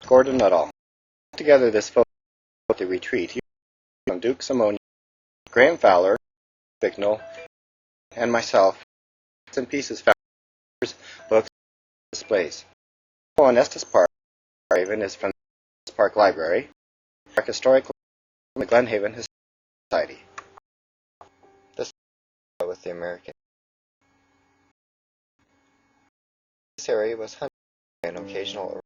Gordon Nuttall. Together this photo of the retreat from Duke Simonian, Graham Fowler, Bicknell, and myself, and pieces found in books and displays. On Estes Park, Glenhaven is from the Park Library, Park Historical, from the Glenhaven Historical Society. This with the American. This area was hunted by an occasional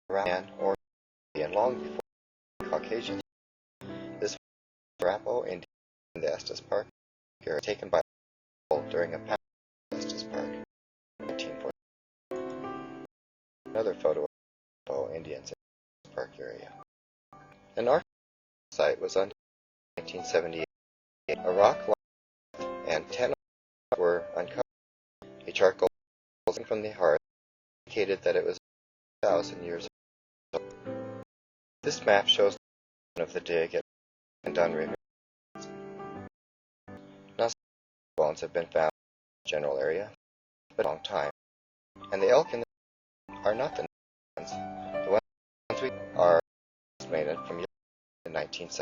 Arapaho or Indian long before Caucasians. This Arapaho Indian in the Estes Park area taken by during a patrol in Estes Park in 1940. Another photo of Arapaho Indians in the Estes Park area. An archaeological site was uncovered in 1978. A rock and 10 were uncovered. A charcoal from the hearth indicated that it was 1,000 years old. This map shows the of the dig at Dunraven. Now, bones have been found in the general area for a long time, and the elk in the are not the ones. The ones we are estimated from the 1970s.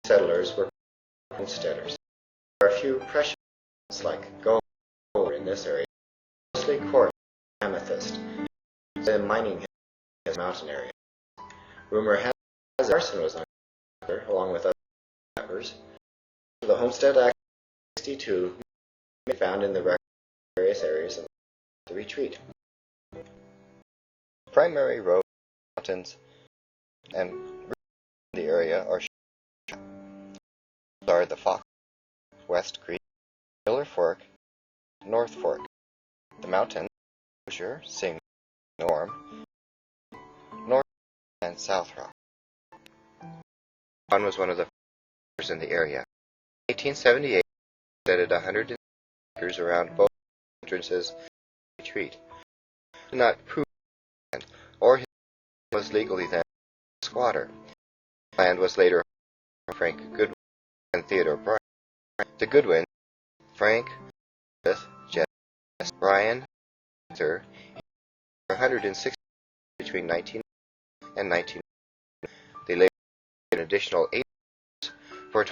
Settlers were homesteaders. There are a few precious like gold in this area, mostly quartz and amethyst. The mining mountain area. Rumor has it arson was uncovered along with other members. The Homestead Act of 1962 may be found in the various areas of the retreat. Primary roads, mountains, and the area are the Fox, West Creek, Miller Fork, North Fork. The mountains, Hoosier, Sing, Norm, North and South Rock. John was one of the first in the area. In 1878, he settled 100 acres around both entrances to the retreat. He did not prove land, or his land was legally then a squatter. The land was later Frank Goodwin and Theodore Bryan. The Goodwins, Frank, Jess, Bryan, Arthur, 160 between 19 and 19. They later an additional 8 for a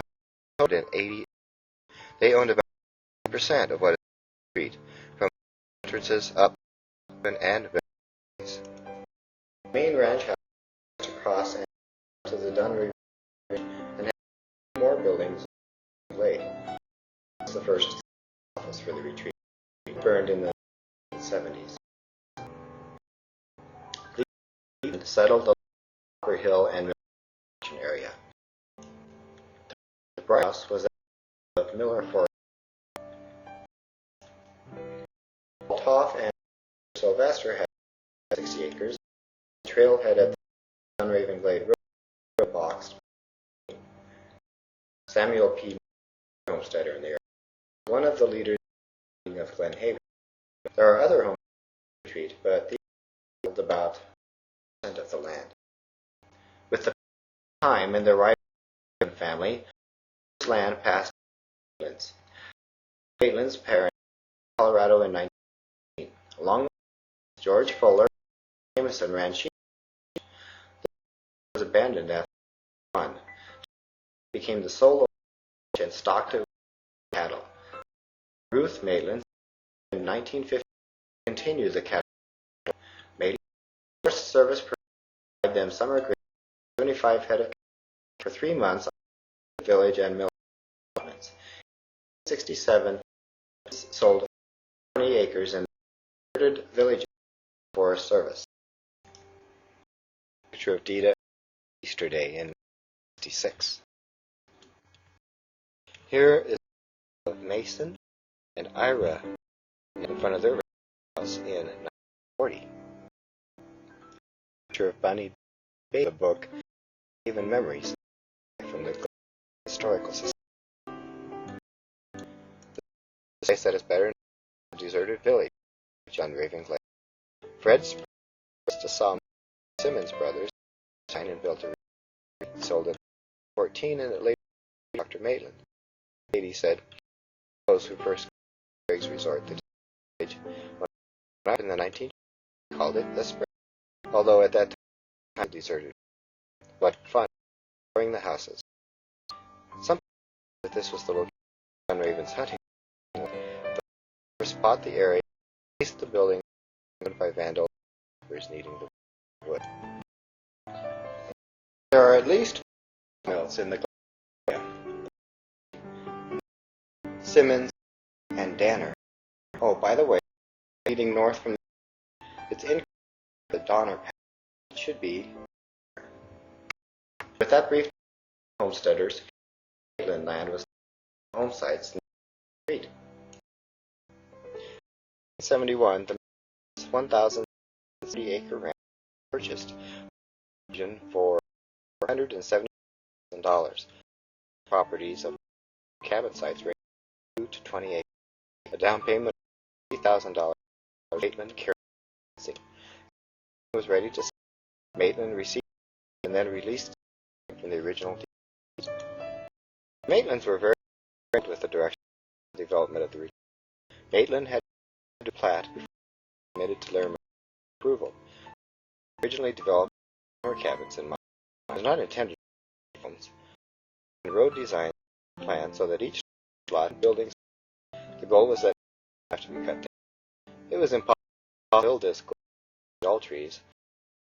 total of 80. They owned about 10% of what is the street, from entrances up and villages. The main ranch house across and to the Dunn River and had more buildings laid. It's the first office for the retreat, burned in the 70s. Cleveland settled the Upper Hill and area. The Bright House was at Miller Fork. Toff and Sylvester had 60 acres. The trailhead at the Dunraven Glade Road boxed. Samuel P. homesteader in the area, one of the leaders of Glenhaven. There are other homes in the retreat, but these hold about 10% of the land. With the time in the Wright family, this land passed to Maitland's. Maitland's parents in Colorado in 1918. Along with George Fuller, Jameson ran sheep. The was abandoned after 1. Became the sole and stocked cattle. Ruth Maitland in 1950 continued the cattle. Maitland Forest Service provided them summer grazing, 75 head of cattle for 3 months on the village and mill developments. In 1967, sold 20 acres in the converted village Forest Service. Picture of Dita Easter Day in 1966. Here is of Mason and Ira in front of their house in 1940. Picture of Bunny Bay, the book Even Memories from the Historical Society. The place that is better than a deserted village, John Raven Glade. Fred Springs to Saw Simmons Brothers, signed and built a sold it 14 and it later Dr. Maitland. Katie said, those who first Greg's resort to the village when in the 19th called it the Spring, although at that time deserted. But fun exploring the houses. Some that this was the location of Dunraven's hunting. The spot the area faced the building by vandals needing the wood. There are at least mills in the area. Simmons and Danner. Oh, by the way, leading north from it's in the Donner Path. It should be. With that brief, homesteaders, Maitland land was home sites in the street. In 1971, the 1,030-acre ranch purchased for $470,000. Properties of cabin sites ranged 2 to 20 acres. A down payment of $50,000. Maitland carried it was ready to sell. Maitland received and then released from the original deed. Maitlands were very impressed with the direction of development of the region. Maitland had to plat before committed to Larimer's approval. Originally developed summer cabins in mind. It was not intended for homes. And road design planned so that each lot and buildings. The goal was that it would have to be cut down. It was impossible to build this with all trees.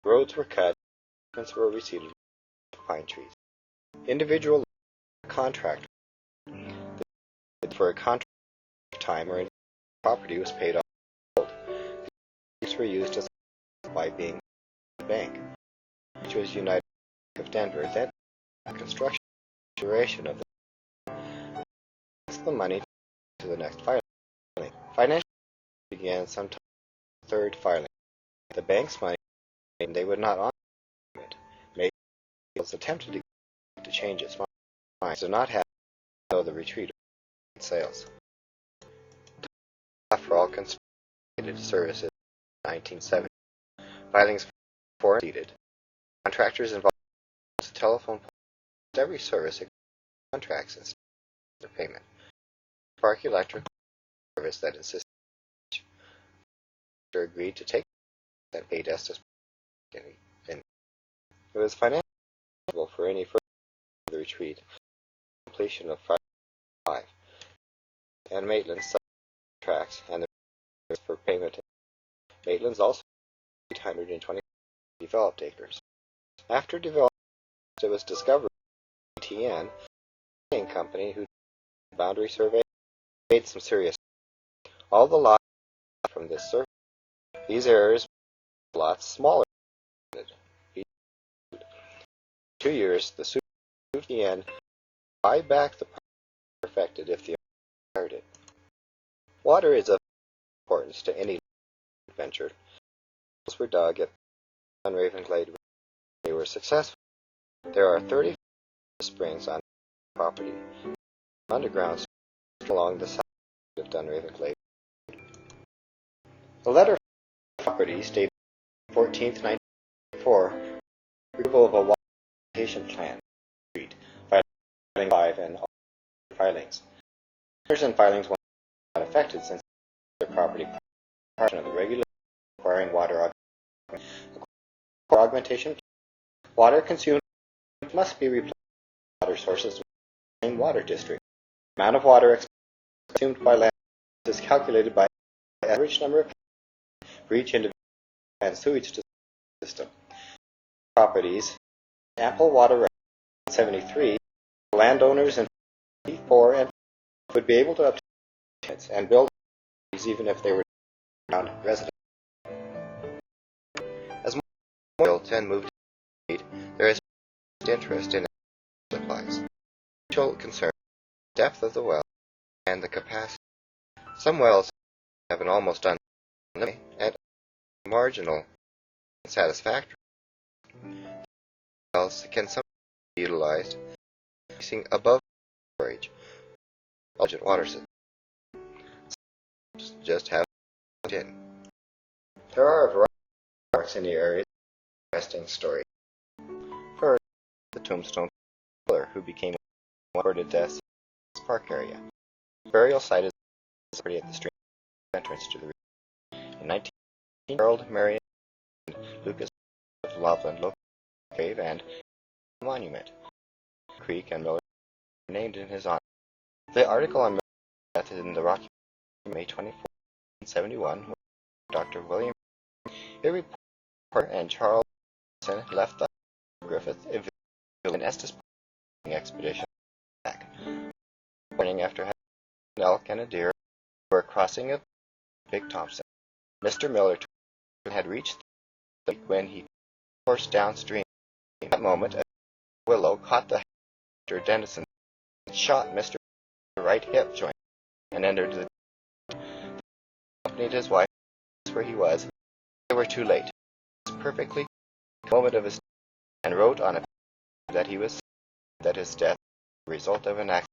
Roads were cut, and were reseeded with pine trees. Individual contractors for a contract time or property was paid off. These were used as by being the bank, which was United of Denver. Then construction duration of the money to the next filing. Financial began sometime third filing. The bank's money, and they would not honor it. Maybe it was attempted to change its mind, so not have though the retreat of sales. For all consolidated services in 1970, filings for needed. Contractors involved in telephone every service contracts and their payment. Spark Electric service that insisted agreed to take that paid Estes. It was financially for any further the retreat completion of 5 and Maitland's tracks and the for payment. Maitland's also 820 developed acres. After development, it was discovered TN company who boundary survey made some serious. All the lots from this survey. These errors lots smaller. 2 years, the suit TN buy back the perfected if the acquired it. Water is of importance to any venture. Wells were dug at Dunraven Glade. They were successful. There are 30 springs on property. Underground along the side of Dunraven Glade. The letter of property stated 14th, 1994, approval of a water plan filing 5 and all filings. Letters and filings were not affected since the property portion of the regulation requiring water augmentation. Water consumed must be replaced with water sources within the same water district. The amount of water consumed by land is calculated by the average number of for each individual and sewage system. Properties, ample water rights. 73, landowners in 4 and would be able to obtain and build even if they were ground residents. As more built and moved to there is interest in supplies. Mutual concern, depth of the well, and the capacity. Some wells have an almost unlimited and marginal satisfactory. Wells can sometimes be utilized using above storage intelligent water system. Just have in. There are a variety of parks in the area. Interesting story. First, the Tombstone Killer, who became one of the deaths in this park area. The burial site is at the stream entrance to the region. In 19, Harold Marion Loveland Local Cave and Monument. Creek and Miller were named in his honor. The article on Miller's death in the Rocky May 24, 1971, Dr. William a reporter and Charles left the Griffith an Estes expedition back. Morning after having an elk and a deer were crossing a Big Thompson. Mr. Miller had reached the lake when he coursed downstream. At that moment, a willow caught the Dr. Dennison and shot Mr. right hip joint and entered the accompanied his wife where he was. They were too late. It was perfectly the moment of his and wrote on a that he was that his death was the result of an accident.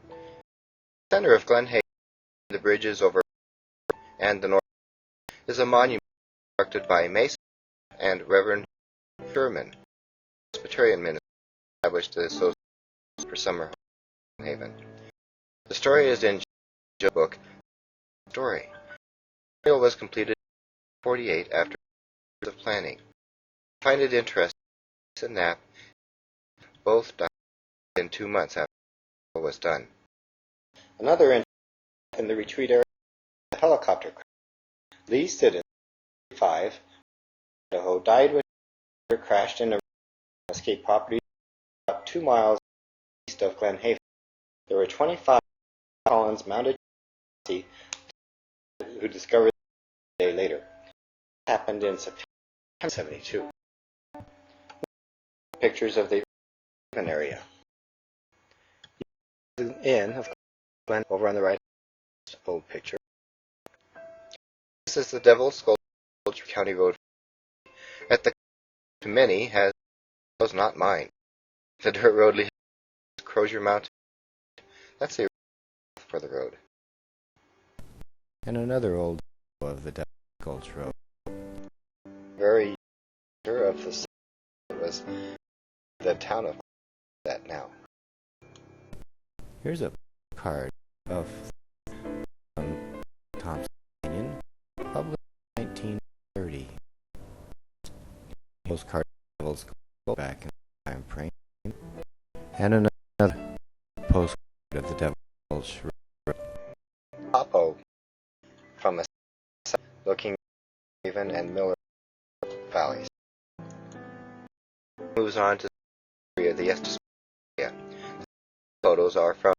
The center of Glen Haven, the bridges over and the north is a monument constructed by Mason and Reverend Sherman, Presbyterian minister, established the Association for Summer Home in Haven. The story is in Joe's book, Story. The trail was completed in 1948 after years of planning. I find it interesting that Knapp both died in 2 months after the trail was done. Another incident in the retreat area was a helicopter crash. Lee Siddons, 5, Idaho, died when he crashed in a escape property about 2 miles east of Glen Haven. There were 25 Collins mounted who discovered it a day later. It happened in September 1972. Pictures of the Haven area. The inn of Glen over on the right old picture. This is the Devil's Skull County Road. At the to many has was not mine. The dirt road leads to Crozier Mountain. That's the for the road. And another old of the Devil's Gulch Road. Very center of the city was the town of that now. Here's a card of Thompson Canyon, published in 1930. Postcard levels go back in the time frame. And another postcard of the Devil's Gulch Road. Popo from a looking Haven and Miller valleys. Moves on to the area of the Estes area. Photos are from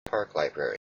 the Park Library.